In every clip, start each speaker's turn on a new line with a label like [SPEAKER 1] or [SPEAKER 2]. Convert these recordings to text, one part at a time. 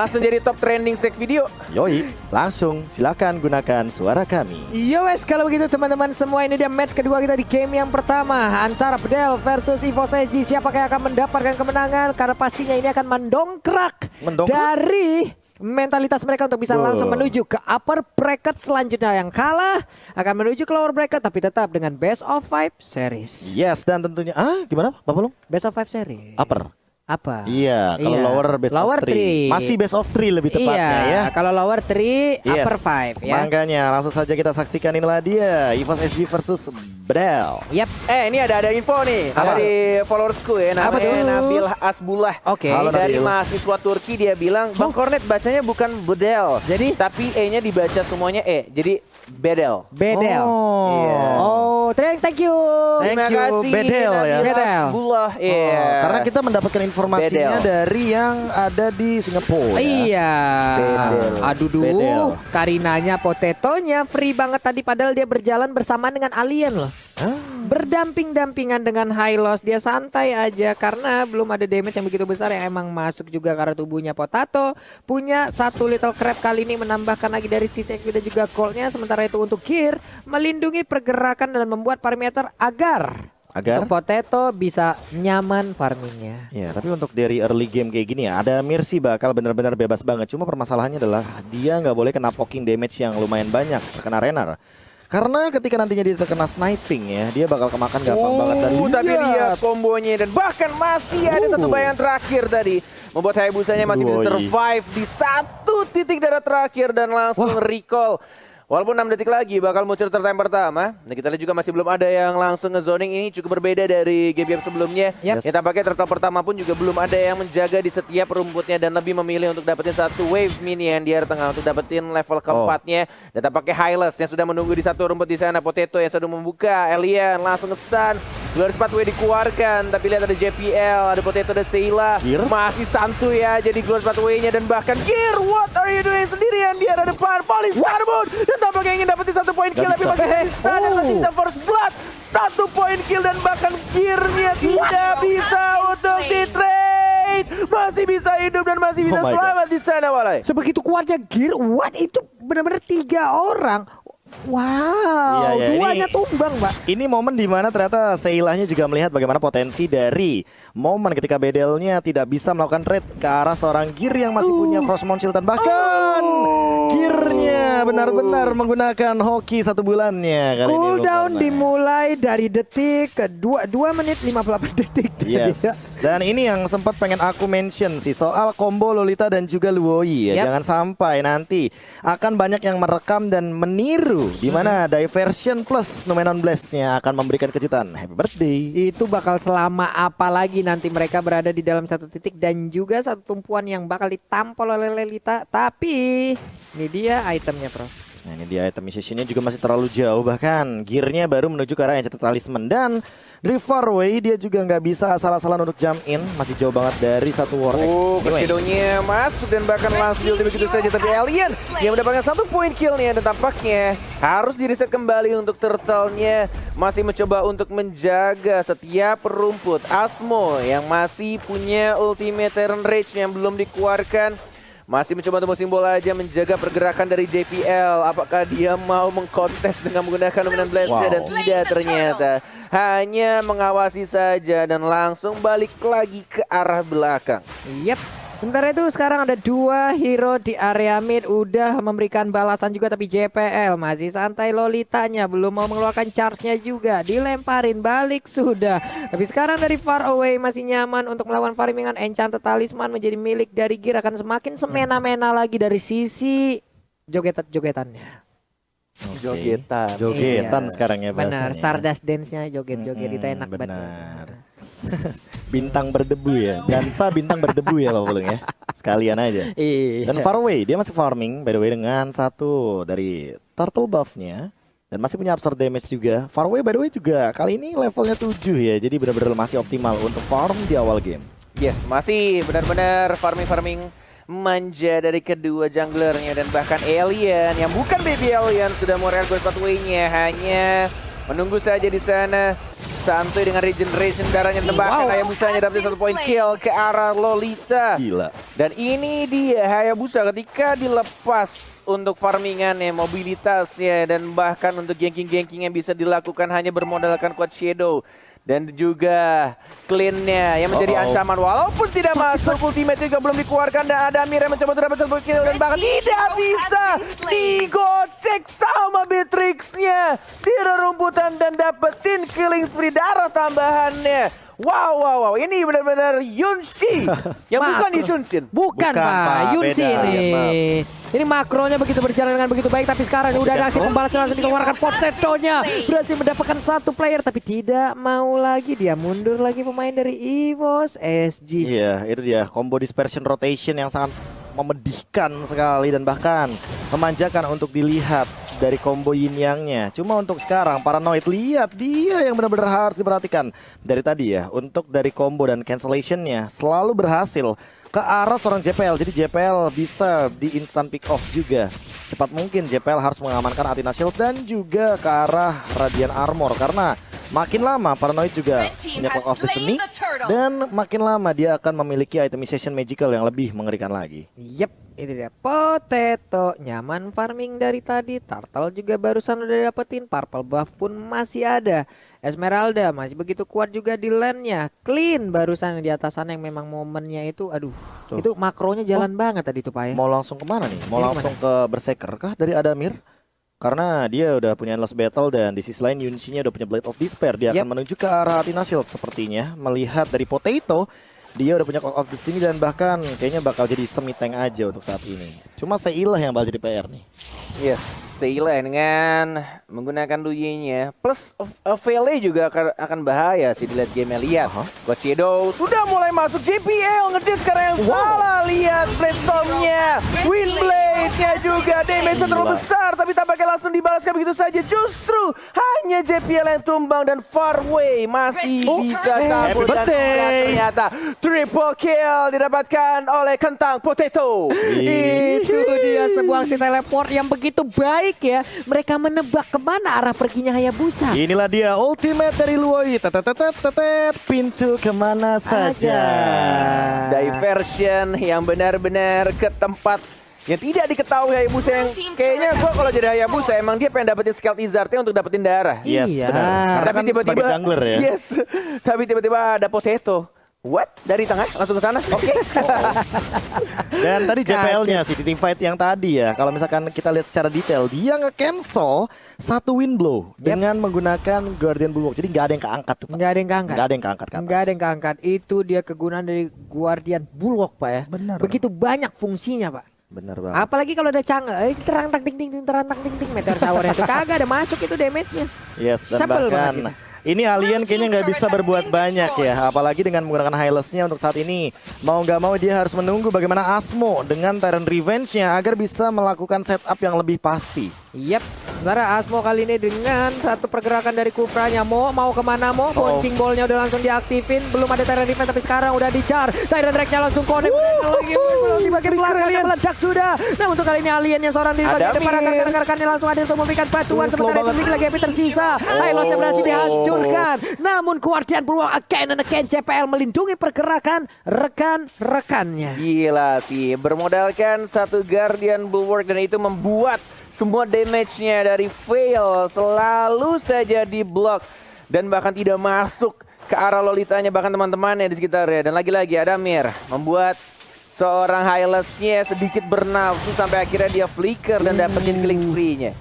[SPEAKER 1] langsung jadi top trending stack video.
[SPEAKER 2] Yoi, langsung silakan gunakan suara kami.
[SPEAKER 3] Yo wes, kalau begitu teman-teman semua, ini dia match kedua kita di game yang pertama antara Bedel versus EVOS SG. Siapakah yang akan mendapatkan kemenangan? Karena pastinya ini akan mendongkrak dari mentalitas mereka untuk bisa langsung menuju ke upper bracket selanjutnya. Yang kalah akan menuju ke lower bracket tapi tetap dengan best of 5 series.
[SPEAKER 2] Yes, dan tentunya gimana Pak Pulung?
[SPEAKER 3] Best of 5 series.
[SPEAKER 2] Upper.
[SPEAKER 3] Apa?
[SPEAKER 2] Iya, kalau lower best
[SPEAKER 3] lower
[SPEAKER 2] of 3. Masih best of 3 lebih tepatnya ya.
[SPEAKER 3] Kalau lower 3, upper 5 ya.
[SPEAKER 2] Makanya langsung saja kita saksikan, inilah dia EVOS SG versus Bedel.
[SPEAKER 3] Yap.
[SPEAKER 1] Ini ada info nih dari followersku ya, namanya Nabil Asbullah.
[SPEAKER 3] Oke.
[SPEAKER 1] Dari mahasiswa Turki, dia bilang, Bang Kornet bacanya bukan Bedel,
[SPEAKER 3] Jadi?
[SPEAKER 1] tapi E-nya dibaca semuanya E. Jadi Bedel.
[SPEAKER 3] Bedel.
[SPEAKER 1] Iya.
[SPEAKER 3] Thank you.
[SPEAKER 1] Terima
[SPEAKER 2] Thank you,
[SPEAKER 1] kasih
[SPEAKER 2] Bedel ya.
[SPEAKER 1] Nabil
[SPEAKER 3] Bedel.
[SPEAKER 1] Asbullah. Iya.
[SPEAKER 2] Karena kita mendapatkan informasinya
[SPEAKER 1] Bedel.
[SPEAKER 2] dari yang ada di Singapura.
[SPEAKER 3] Iya.
[SPEAKER 1] Bedel.
[SPEAKER 3] Aduh
[SPEAKER 2] Bedel.
[SPEAKER 3] Karinanya, Potetonya free banget tadi, padahal dia berjalan bersamaan dengan alien loh. Berdamping-dampingan dengan Hylos, dia santai aja karena belum ada damage yang begitu besar yang emang masuk juga karena tubuhnya Potato. Punya satu Little Crab kali ini menambahkan lagi dari sisi XP dan juga goldnya. Sementara itu untuk Gear melindungi pergerakan dan membuat parameter agar untuk Potato bisa nyaman farmingnya.
[SPEAKER 2] Ya, tapi untuk dari early game kayak gini ya, ada Mercy bakal benar-benar bebas banget. Cuma permasalahannya adalah dia nggak boleh kena poking damage yang lumayan banyak terkena Renar. Karena ketika nantinya dia terkena sniping ya, dia bakal kemakan gampang banget. Dan
[SPEAKER 1] tapi lihat kombonya, dan bahkan masih ada satu bayangan terakhir tadi, membuat Hayabusanya masih bisa survive di satu titik darah terakhir dan langsung recall. Walaupun 6 detik lagi bakal muncul time pertama. Nah, kita lihat juga masih belum ada yang langsung nge-zoning. Ini cukup berbeda dari game-game sebelumnya.
[SPEAKER 3] Yes.
[SPEAKER 1] Kita pakai turtle pertama pun juga belum ada yang menjaga di setiap rumputnya dan lebih memilih untuk dapetin satu wave minion di area tengah untuk dapetin level keempatnya. Dan kita pakai Hylos yang sudah menunggu di satu rumput di sana. Potato yang sudah membuka. Alien langsung nge-stun. Glorious Pathway dikeluarkan, tapi lihat ada JPL, ada Potato, ada Sheila. Masih santuy ya jadi Glorious Pathway-nya, dan bahkan Gear, what are you doing sendirian? Dia ada depan, Police Starbone, dan tampaknya ingin dapetin satu poin kill, tapi masih bisa dan masih bisa first blood. Satu poin kill dan bahkan Gear-nya tidak bisa untuk di-trade. Masih bisa hidup dan masih bisa selamat di sana, Walai.
[SPEAKER 3] Sebegitu kuatnya Gear, what itu benar-benar 3 orang. Wow, duanya tumbang, Mbak.
[SPEAKER 2] Ini momen dimana ternyata Seilahnya juga melihat bagaimana potensi dari momen ketika Bedelnya tidak bisa melakukan trade ke arah seorang Gear yang masih punya Frost Shield, dan bahkan Gear-nya benar-benar menggunakan hoki 1 bulannya.
[SPEAKER 3] Cooldown dimulai dari detik ke 2 menit 58 detik.
[SPEAKER 2] Yes. Dan ini yang sempat pengen aku mention sih, soal combo Lolita dan juga Luoi ya. Jangan sampai nanti akan banyak yang merekam dan meniru di mana Diversion plus Numenon Blast-nya akan memberikan kejutan. Happy birthday.
[SPEAKER 3] Itu bakal selama apa lagi nanti mereka berada di dalam satu titik dan juga satu tumpuan yang bakal ditampol oleh Lolita. Tapi ini dia itemnya, Prof.
[SPEAKER 2] Nah, ini dia item musiciannya juga masih terlalu jauh, bahkan Gear-nya baru menuju ke arah Enchanted Talisman, dan dari far away dia juga nggak bisa asal-asalan untuk jump in, masih jauh banget dari satu Vortex.
[SPEAKER 1] Shadow-nya masuk dan bahkan langsung ulti begitu saja, tapi Alien yang mendapatkan 1 poin kill-nya, dan tampaknya harus di-reset kembali untuk Turtle-nya. Masih mencoba untuk menjaga setiap rumput. Asmo yang masih punya ultimate Terran Rage yang belum dikeluarkan, masih mencoba untuk simbol aja menjaga pergerakan dari JPL. Apakah dia mau mengkontes dengan menggunakan Luminant Blast-nya? Dan tidak, ternyata hanya mengawasi saja dan langsung balik lagi ke arah belakang.
[SPEAKER 3] Yap. Sementara itu sekarang ada 2 hero di area mid, udah memberikan balasan juga, tapi JPL masih santai. Lolitanya belum mau mengeluarkan charge-nya juga, dilemparin balik sudah. Tapi sekarang dari far away masih nyaman untuk melawan farmingan. Enchanted Talisman menjadi milik dari Gear, akan semakin semena-mena lagi dari sisi jogetannya.
[SPEAKER 2] Jogetan sekarang ya bahasanya.
[SPEAKER 3] Benar, Stardust Dance-nya joget-joget itu enak banget.
[SPEAKER 2] Benar. Bintang berdebu ya, dansa bintang berdebu ya Pak Pulung ya, sekalian aja. Dan far away dia masih farming by the way dengan satu dari turtle buff-nya dan masih punya absorb damage juga. Far away by the way juga kali ini levelnya 7 ya, jadi benar-benar masih optimal untuk farm di awal game.
[SPEAKER 1] Yes, masih benar-benar farming manja dari kedua junglernya, dan bahkan Alien yang bukan baby Alien sudah mau real Glorious Pathway-nya, hanya menunggu saja di sana. Santuy dengan regeneration darahnya tembakkan. Hayabusanya dapat 1 poin kill ke arah Lolita.
[SPEAKER 2] Gila.
[SPEAKER 1] Dan ini dia Hayabusa ketika dilepas untuk farmingannya, mobilitasnya, dan bahkan untuk ganking-ganking yang bisa dilakukan hanya bermodalkan Quad Shadow. Dan juga clean-nya yang menjadi ancaman walaupun tidak masuk, ultimate juga belum dikeluarkan dan ada Amir yang mencoba untuk dapat 1 kill dan bahkan tidak bisa digocek sama Beatrix-nya di rerumputan dan dapetin killing spree darah tambahannya. Wow, ini benar-benar Yunshi yang bukan Ishunshin.
[SPEAKER 3] Bukan Pak, Yunshi
[SPEAKER 2] beda.
[SPEAKER 3] ini. Ini makronya begitu berjalan dengan begitu baik, tapi sekarang udah ada aksi pembalasan langsung dikeluarkan. Potetonya berhasil mendapatkan 1 player, tapi tidak mau lagi, dia mundur lagi pemain dari EVOS SG.
[SPEAKER 2] Iya, itu dia combo dispersion rotation yang sangat memedihkan sekali dan bahkan memanjakan untuk dilihat dari combo yin yang-nya. Cuma untuk sekarang Paranoid, lihat dia yang benar-benar harus diperhatikan dari tadi ya. Untuk dari combo dan cancellation-nya selalu berhasil ke arah seorang JPL. Jadi JPL bisa di instant pick off juga. Cepat mungkin JPL harus mengamankan Athena Shield dan juga ke arah Radiant Armor karena makin lama Paranoid juga punya Clock of Destiny dan makin lama dia akan memiliki itemization magical yang lebih mengerikan lagi.
[SPEAKER 3] Yep, itu dia Potato, nyaman farming dari tadi. Turtle juga barusan udah dapetin, purple buff pun masih ada. Esmeralda masih begitu kuat juga di lane-nya. Clean barusan di atas sana yang memang momennya itu, aduh, itu makronya jalan banget tadi tuh Pak ya.
[SPEAKER 2] Mau langsung kemana nih? Mau
[SPEAKER 3] Ini
[SPEAKER 2] langsung ke Berserker kah dari Adamir? Karena dia udah punya Endless Battle dan di sisi lain Yunshi-nya udah punya Blade of Despair. Dia akan menuju ke arah Athena Shield sepertinya. Melihat dari Potato, dia udah punya Clock of Destiny dan bahkan kayaknya bakal jadi semi tank aja untuk saat ini. Cuma Seilah yang bakal jadi PR nih.
[SPEAKER 1] Yes, Seilah dengan menggunakan Luyi-nya plus Vele juga akan bahaya sih dilihat game lihat. Quad Shadow sudah mulai masuk, JPL ngedis karena yang salah, lihat Blade-Storm-nya, Windblade-nya juga damage terlalu besar tapi tampaknya langsung dibalaskan begitu saja. Justru hanya JPL yang tumbang dan Farway masih bisa cabut dan ternyata triple kill didapatkan oleh Kentang Potato.
[SPEAKER 3] Itu dia sebuah aksi teleport yang begitu baik ya. Mereka menebak kemana arah perginya Hayabusa.
[SPEAKER 2] Inilah dia ultimate dari Luoi. Tetet, pintu kemana saja.
[SPEAKER 1] Diversion yang benar-benar ke tempat yang tidak diketahui Hayabusa, yang kayaknya gua kalau jadi Hayabusa emang dia pengen dapetin Scald Izartnya untuk dapetin darah.
[SPEAKER 2] Yes,
[SPEAKER 3] Iya.
[SPEAKER 2] benar. Karena
[SPEAKER 1] Tapi
[SPEAKER 2] kan
[SPEAKER 1] tiba-tiba
[SPEAKER 2] sebagai jungler ya.
[SPEAKER 1] Yes. Tapi tiba-tiba ada Potato. What? Dari tengah langsung ke sana? Oke.
[SPEAKER 2] Dan tadi JPL-nya sih di team fight yang tadi ya. Kalau misalkan kita lihat secara detail, dia nge-cancel 1 wind blow dengan menggunakan Guardian Bulwark. Jadi nggak ada yang keangkat tuh, Pak.
[SPEAKER 3] Nggak ada yang keangkat.
[SPEAKER 2] Nggak ada yang keangkat ke atas.
[SPEAKER 3] Nggak ada yang keangkat. Itu dia kegunaan dari Guardian Bulwark Pak ya.
[SPEAKER 2] Benar.
[SPEAKER 3] Begitu banyak fungsinya Pak.
[SPEAKER 2] Bener banget.
[SPEAKER 3] Apalagi kalau ada Chang'e, terang tak ting ting ting terang tak ting ting meteor shower-nya tuh kagak ada masuk itu damage-nya.
[SPEAKER 2] Yes, dan
[SPEAKER 3] Sebel
[SPEAKER 2] bahkan
[SPEAKER 3] banget
[SPEAKER 2] ini alien kayaknya nggak bisa berbuat banyak ya. Apalagi dengan menggunakan Hylas-nya untuk saat ini. Mau nggak mau dia harus menunggu bagaimana Asmo dengan Tyrant Revenge-nya agar bisa melakukan setup yang lebih pasti.
[SPEAKER 3] Yep, sebenarnya Asmo kali ini dengan satu pergerakan dari Kupranya. Mau kemana Mo? Bouncing ball-nya udah langsung diaktifin. Belum ada Tyrant Defense tapi sekarang udah di-char. Tyrant Drake-nya langsung connect. Lagi di bagian belakang meledak sudah. Nah untuk kali ini aliennya seorang di bagian depan, rekan-rekannya langsung ada untuk memberikan bantuan. Sementara itu Nick lagi tersisa. Hylos-nya berhasil dihancurkan. Namun Guardian Bulwark again and again JPL melindungi pergerakan rekan-rekannya.
[SPEAKER 1] Gila sih, bermodalkan 1 Guardian Bulwark dan itu membuat semua damage-nya dari Veil selalu saja di block dan bahkan tidak masuk ke arah Lolitanya, bahkan teman-temannya di sekitarnya. Dan lagi-lagi Adamir membuat seorang Hylas-nya sedikit bernafsu sampai akhirnya dia flicker dan dapetin killing spree-nya.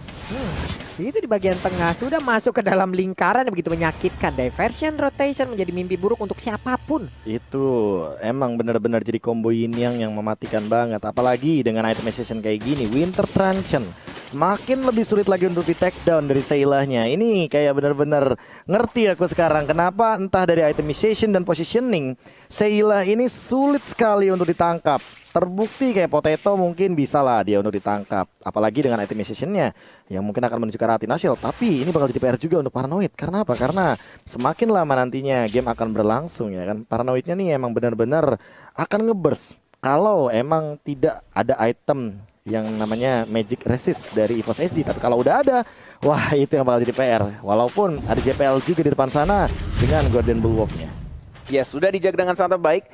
[SPEAKER 3] Itu di bagian tengah sudah masuk ke dalam lingkaran yang begitu menyakitkan. Diversion rotation menjadi mimpi buruk untuk siapapun.
[SPEAKER 2] Itu emang benar-benar jadi combo yin yang mematikan banget. Apalagi dengan itemization kayak gini, Winter Truncheon makin lebih sulit lagi untuk di take down dari Seilahnya. Ini kayak benar-benar ngerti aku sekarang kenapa entah dari itemization dan positioning Seilah ini sulit sekali untuk ditangkap. Terbukti kayak Potato mungkin bisa lah dia untuk ditangkap. Apalagi dengan itemization-nya yang mungkin akan menuju ke arah Athena Shield. Tapi ini bakal jadi PR juga untuk Paranoid. Karena apa? Karena semakin lama nantinya game akan berlangsung ya kan. Paranoidnya nih emang benar-benar akan ngeburst kalau emang tidak ada item yang namanya Magic Resist dari EVOS SG. Tapi kalau udah ada, wah itu yang bakal jadi PR. Walaupun ada JPL juga di depan sana dengan Guardian Bulwark-nya.
[SPEAKER 1] Ya, sudah dijaga dengan sangat baik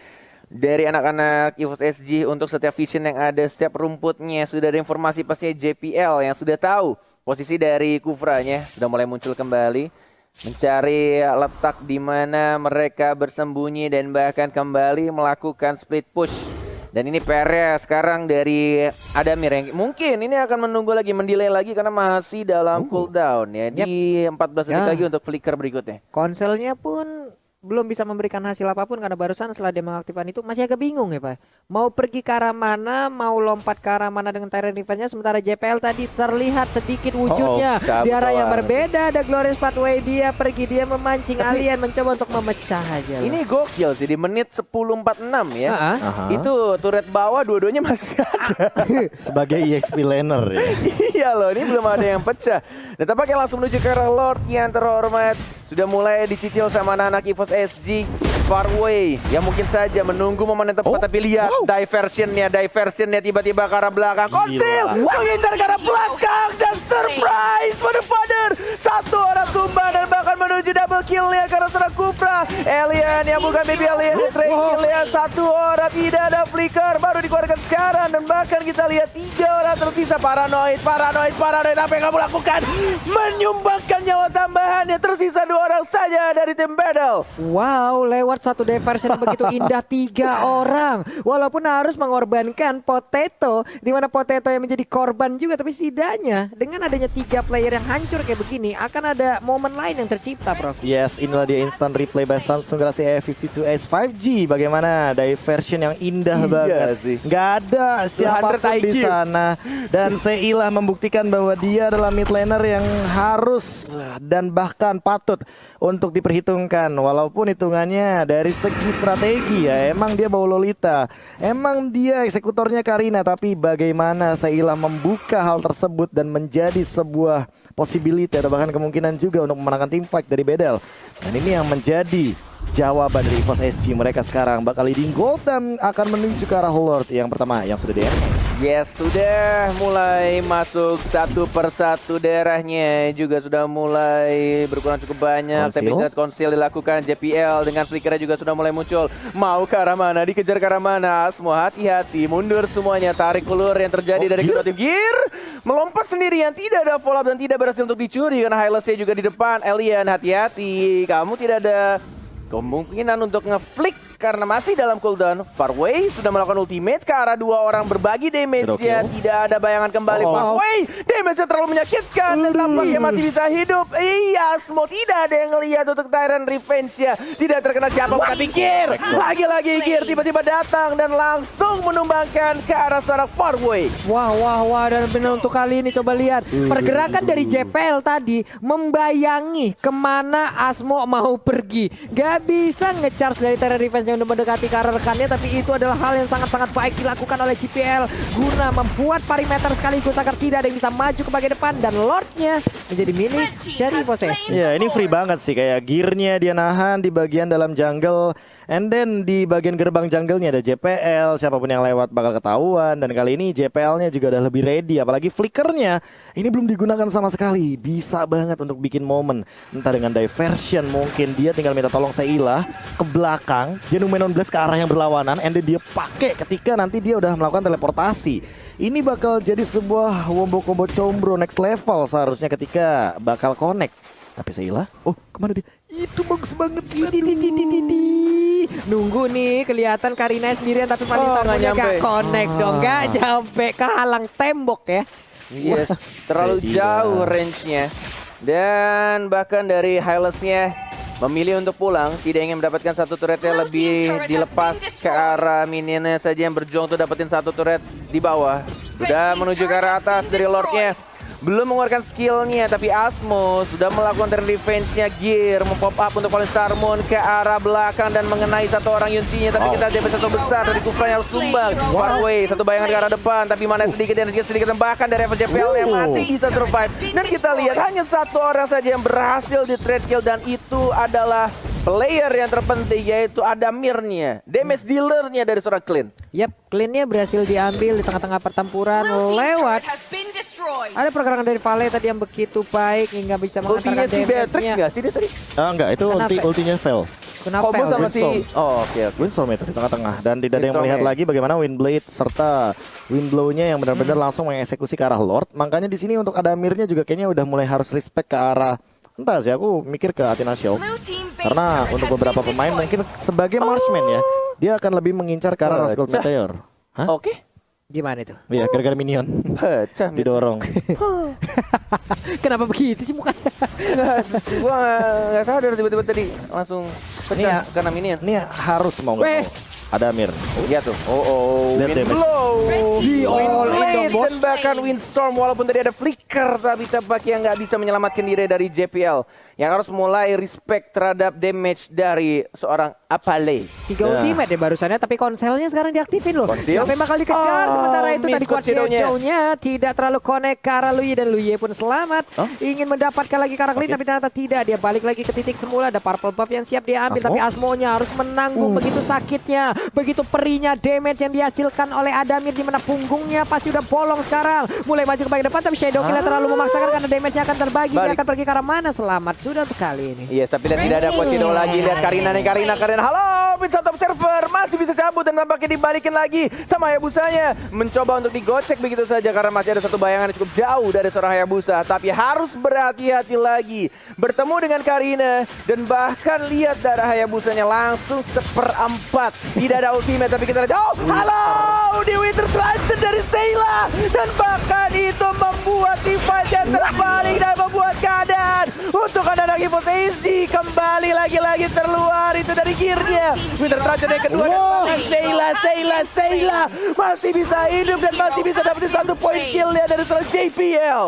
[SPEAKER 1] dari anak-anak EVOS SG untuk setiap vision yang ada, setiap rumputnya. Sudah ada informasi pastinya JPL yang sudah tahu posisi dari Kufranya sudah mulai muncul kembali, mencari letak di mana mereka bersembunyi dan bahkan kembali melakukan split push. Dan ini PR sekarang dari Adamir yang mungkin ini akan menunggu lagi, mendelay lagi karena masih dalam cooldown ya. Di 14 detik lagi untuk flicker berikutnya.
[SPEAKER 3] Konselnya pun belum bisa memberikan hasil apapun karena barusan setelah dia mengaktifkan itu masih agak bingung ya Pak. Mau pergi ke arah mana, mau lompat ke arah mana dengan Tyrant Revenge-nya, sementara JPL tadi terlihat sedikit wujudnya di arah yang berbeda. Ada Glorious Pathway, dia pergi, dia memancing alien, mencoba untuk memecah aja loh.
[SPEAKER 1] Ini gokil sih di menit 10.46 ya. Itu turret bawah dua-duanya masih ada.
[SPEAKER 2] Sebagai EXP laner ya.
[SPEAKER 1] Iya loh, ini belum ada yang pecah. Dan tampaknya langsung menuju ke arah Lord yang terhormat. Sudah mulai dicicil sama anak-anak EVOS SG. Farway yang mungkin saja menunggu momen yang tepat, tapi lihat diversionnya tiba-tiba ke arah belakang. Konsil mengincar ke arah belakang dan surprise father. Satu orang tumbang dan bahkan menuju double killnya karena serang Kufra. Alien yang bukan baby alien, kill satu orang, tidak ada flicker, baru dikeluarkan sekarang. Dan bahkan kita lihat 3 orang tersisa. Paranoid, apa yang kamu lakukan? Menyumbangkan nyawa tambahan, yang tersisa 2 orang saja dari tim battle.
[SPEAKER 3] Wow, lewat satu diversion yang begitu indah 3 orang. Walaupun harus mengorbankan Potato, di mana Potato yang menjadi korban juga, tapi setidaknya dengan adanya 3 player yang hancur kayak begini akan ada momen lain yang tercipta, Prof.
[SPEAKER 2] Yes, inilah dia instant replay by Samsung Galaxy A52s 5G. Bagaimana diversion yang indah banget.
[SPEAKER 1] Sih.
[SPEAKER 2] Nggak ada siapapun di sana. Dan Seilah membuktikan bahwa dia adalah mid laner yang harus dan bahkan patut untuk diperhitungkan. Walaupun hitungannya dari segi strategi ya, emang dia bawa Lolita, emang dia eksekutornya Karina, tapi bagaimana Seilah membuka hal tersebut dan menjadi sebuah possibility atau bahkan kemungkinan juga untuk memenangkan tim fight dari Bedel. Dan ini yang menjadi jawaban dari EVOS SG. Mereka sekarang bakal leading gold dan akan menuju ke arah Lord yang pertama yang sudah DM.
[SPEAKER 1] Yes, sudah mulai masuk satu persatu daerahnya, juga sudah mulai berkurang cukup banyak. Tapi konsil dilakukan JPL dengan flickernya juga sudah mulai muncul. Mau ke arah mana? Dikejar ke arah mana? Semua hati-hati, mundur semuanya. Tarik ulur yang terjadi dari kedua tim. Gear melompat sendirian, tidak ada follow up dan tidak berhasil untuk dicuri karena Hylasnya juga di depan. Alien, hati-hati, kamu tidak ada kemungkinan untuk ngeflick karena masih dalam cooldown. Farway sudah melakukan ultimate ke arah 2 orang, berbagi damage-nya. Tidak ada bayangan kembali. Farway, damage-nya terlalu menyakitkan dan tampaknya masih bisa hidup. Iya, Asmo tidak ada yang ngelihat untuk Tyrant Revenge-nya. Tidak terkena siapa, tapi Gear. Lagi-lagi Gear tiba-tiba datang dan langsung menumbangkan ke arah seorang Farway.
[SPEAKER 3] Wah, dan benar untuk kali ini coba lihat. Pergerakan dari JPL tadi membayangi kemana Asmo mau pergi. Gak bisa nge-charge dari Tyrant Revenge yang udah mendekati ke arah rekannya, tapi itu adalah hal yang sangat-sangat baik dilakukan oleh JPL guna membuat perimeter sekaligus agar tidak ada yang bisa maju ke bagian depan dan Lordnya menjadi milik dari Possess.
[SPEAKER 2] Ya, ini free banget sih, kayak gearnya dia nahan di bagian dalam jungle, and then di bagian gerbang jungle-nya ada JPL. Siapapun yang lewat bakal ketahuan, dan kali ini JPL-nya juga udah lebih ready, apalagi flickernya ini belum digunakan sama sekali. Bisa banget untuk bikin momen, entah dengan diversion, mungkin dia tinggal minta tolong Seilah ke belakang, dia numenon blast ke arah yang berlawanan, and then dia pakai ketika nanti dia udah melakukan teleportasi. Ini bakal jadi sebuah wombo combo combro next level seharusnya ketika bakal connect. Tapi Seilah, kemana dia? Itu bagus banget.
[SPEAKER 3] Nunggu nih, kelihatan Karina sendirian tapi paling taruhnya gak connect dong, gak nyampe, kehalang tembok ya.
[SPEAKER 1] Yes, terlalu jauh range-nya. Dan bahkan dari Hylasnya memilih untuk pulang, tidak ingin mendapatkan satu turretnya, lebih dilepas ke arah minionnya saja yang berjuang untuk dapetin satu turret di bawah. Sudah menuju ke arah atas dari Lordnya. Belum mengeluarkan skillnya, tapi Asmo sudah melakukan turn revenge-nya. Gear mempop up untuk Fallen Star Moon ke arah belakang dan mengenai satu orang Yunsi-nya. Tapi kita damage satu besar dari Kufra yang harus sumbang. Farway, satu bayangan ke arah depan, tapi mana sedikit dan sedikit dan bahkan dari FJPL yang masih bisa survive. Dan kita lihat hanya satu orang saja yang berhasil di trade kill, dan itu adalah player yang terpenting yaitu Adamirnya, damage dealernya dari seorang Clean.
[SPEAKER 3] Yap, cleannya berhasil diambil di tengah-tengah pertempuran lewat. Ada pergerakan dari Vale tadi yang begitu baik hingga bisa
[SPEAKER 1] Ultinya
[SPEAKER 3] mengantarkan
[SPEAKER 1] si Beatrix
[SPEAKER 3] damage-nya.
[SPEAKER 1] nggak sih dia tadi?
[SPEAKER 2] Enggak, itu
[SPEAKER 3] Kenapa?
[SPEAKER 2] ultinya fail.
[SPEAKER 3] Kenapa?
[SPEAKER 1] Combo sama si...
[SPEAKER 2] Windstorm.
[SPEAKER 1] Oh, oke.
[SPEAKER 2] Windstorm itu di tengah-tengah dan tidak ada yang
[SPEAKER 1] Windstorm,
[SPEAKER 2] melihat
[SPEAKER 1] ya.
[SPEAKER 2] lagi bagaimana Windblade serta Windblow-nya yang benar-benar langsung mengeksekusi ke arah Lord. Makanya di sini untuk Adamirnya juga kayaknya udah mulai harus respect ke arah, entah sih, aku mikir ke Athena Show. Karena untuk beberapa pemain mungkin sebagai marksman ya, dia akan lebih mengincar ke arah Rose Gold
[SPEAKER 1] Pecah.
[SPEAKER 2] Meteor. Hah?
[SPEAKER 1] Oke.
[SPEAKER 3] Gimana itu?
[SPEAKER 2] Iya, gara-gara minion
[SPEAKER 1] Pecah.
[SPEAKER 2] didorong.
[SPEAKER 3] Kenapa begitu sih mukanya?
[SPEAKER 1] Gua nggak sadar tiba-tiba tadi langsung pecah
[SPEAKER 2] Nih,
[SPEAKER 1] karena minion.
[SPEAKER 2] Ini harus mau nggak
[SPEAKER 3] Weh.
[SPEAKER 2] mau. Adamir.
[SPEAKER 1] Iya tuh. Oh,
[SPEAKER 2] Lihat damage.
[SPEAKER 1] Windblow.
[SPEAKER 3] Di all in
[SPEAKER 1] Windblade
[SPEAKER 3] dong, bos.
[SPEAKER 1] dan bahkan Windstorm walaupun tadi ada flicker tapi tampaknya nggak bisa menyelamatkan diri dari JPL yang harus mulai respect terhadap damage dari seorang Apale.
[SPEAKER 3] 3 ultimate ya barusannya, tapi konselnya sekarang diaktifin loh.
[SPEAKER 1] Konsil?
[SPEAKER 3] Siapa yang bakal dikejar?
[SPEAKER 1] Oh,
[SPEAKER 3] Sementara itu
[SPEAKER 1] miss
[SPEAKER 3] tadi Quad
[SPEAKER 1] Shadow-nya.
[SPEAKER 3] Shadow-nya tidak terlalu connect ke arah Luye dan Luye pun selamat.
[SPEAKER 1] Huh?
[SPEAKER 3] Ingin mendapatkan lagi karakter
[SPEAKER 1] Oke.
[SPEAKER 3] tapi ternyata tidak. Dia balik lagi ke titik semula. Ada purple buff yang siap dia ambil,
[SPEAKER 2] Asmo?
[SPEAKER 3] tapi Asmonya harus menanggung begitu sakitnya, begitu perihnya damage yang dihasilkan oleh Adamir, di mana punggungnya pasti udah bolong sekarang. Mulai maju ke bagian depan tapi Shadow Killer terlalu memaksakan karena damage-nya akan terbagi. Dia
[SPEAKER 1] Balik.
[SPEAKER 3] akan pergi ke arah mana? Selamat sudah untuk kali ini.
[SPEAKER 1] Yes, tapi lihat tidak ada Pochido lagi. Lihat Karina nih, Karina. Halo, Vincent Observer masih bisa cabut dan tampaknya dibalikin lagi sama Hayabusanya. Mencoba untuk digocek begitu saja karena masih ada satu bayangan yang cukup jauh dari seorang Hayabusa. Tapi harus berhati-hati lagi. Bertemu dengan Karina dan bahkan lihat darah Hayabusanya langsung 1/4. Tidak ada ultimate tapi kita lihat. Oh, halo, di Winter Transit dari Sayla. Dan bahkan itu membuat divide-nya terbalik dan membuat keadaan untuk Ananagi posisi kembali lagi-lagi terluar itu dari gearnya. Winter Transit yang kedua dan bahkan Sayla masih bisa hidup dan masih bisa dapetin 1 poin kill-nya dari seorang JPL.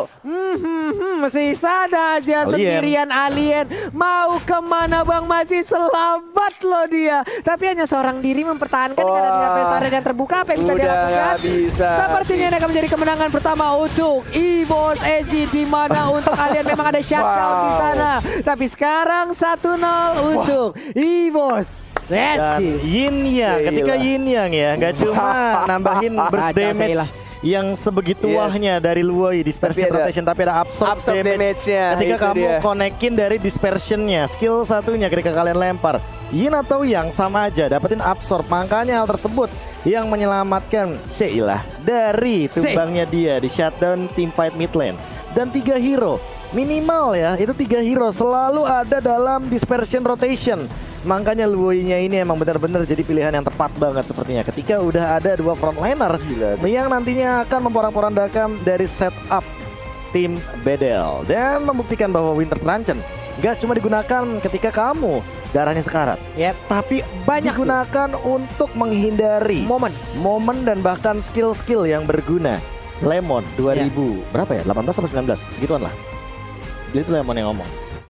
[SPEAKER 3] Masih ada aja sendirian alien. Mau kemana bang? Masih selamat loh dia. Tapi hanya seorang diri mempertahankan karena dengan pesta yang terbuka. Apa yang bisa dia
[SPEAKER 1] Udah
[SPEAKER 3] lakukan?
[SPEAKER 1] nggak bisa.
[SPEAKER 3] Sepertinya ini akan menjadi kemenangan pertama untuk EVOS SG, di mana untuk alien memang ada shutdown di sana. Tapi sekarang 1-0 untuk EVOS
[SPEAKER 2] Dan
[SPEAKER 3] SG.
[SPEAKER 2] Yin Yang, ketika
[SPEAKER 1] Gila.
[SPEAKER 2] Yin Yang ya, nggak cuma nambahin burst
[SPEAKER 3] Kacau,
[SPEAKER 2] damage
[SPEAKER 3] Sheila.
[SPEAKER 2] yang sebegitu
[SPEAKER 1] Yes.
[SPEAKER 2] wahnya dari Luoi dispersion
[SPEAKER 1] Tapi ada
[SPEAKER 2] rotation, tapi ada absorb
[SPEAKER 1] damage-nya,
[SPEAKER 2] ketika
[SPEAKER 1] itu
[SPEAKER 2] kamu
[SPEAKER 1] dia.
[SPEAKER 2] konekin dari dispersionnya, skill satunya ketika kalian lempar Yin atau Yang sama aja dapetin absorb. Makanya hal tersebut yang menyelamatkan Sheila dari tumbangnya dia di shutdown teamfight mid lane. Dan 3 hero minimal ya, itu 3 hero selalu ada dalam dispersion rotation. Makanya Luoy-nya ini emang benar-benar jadi pilihan yang tepat banget sepertinya ketika udah ada 2 frontliner yang nantinya akan memporak-porandakan dari setup tim Bedel dan membuktikan bahwa Winter Truncheon gak cuma digunakan ketika kamu darahnya sekarat,
[SPEAKER 3] Yep.
[SPEAKER 2] tapi banyak digunakan untuk menghindari momen dan bahkan skill-skill yang berguna. Lemon 2000 berapa ya? 18 atau 19 segituan lah. Dia itu Lemon yang ngomong.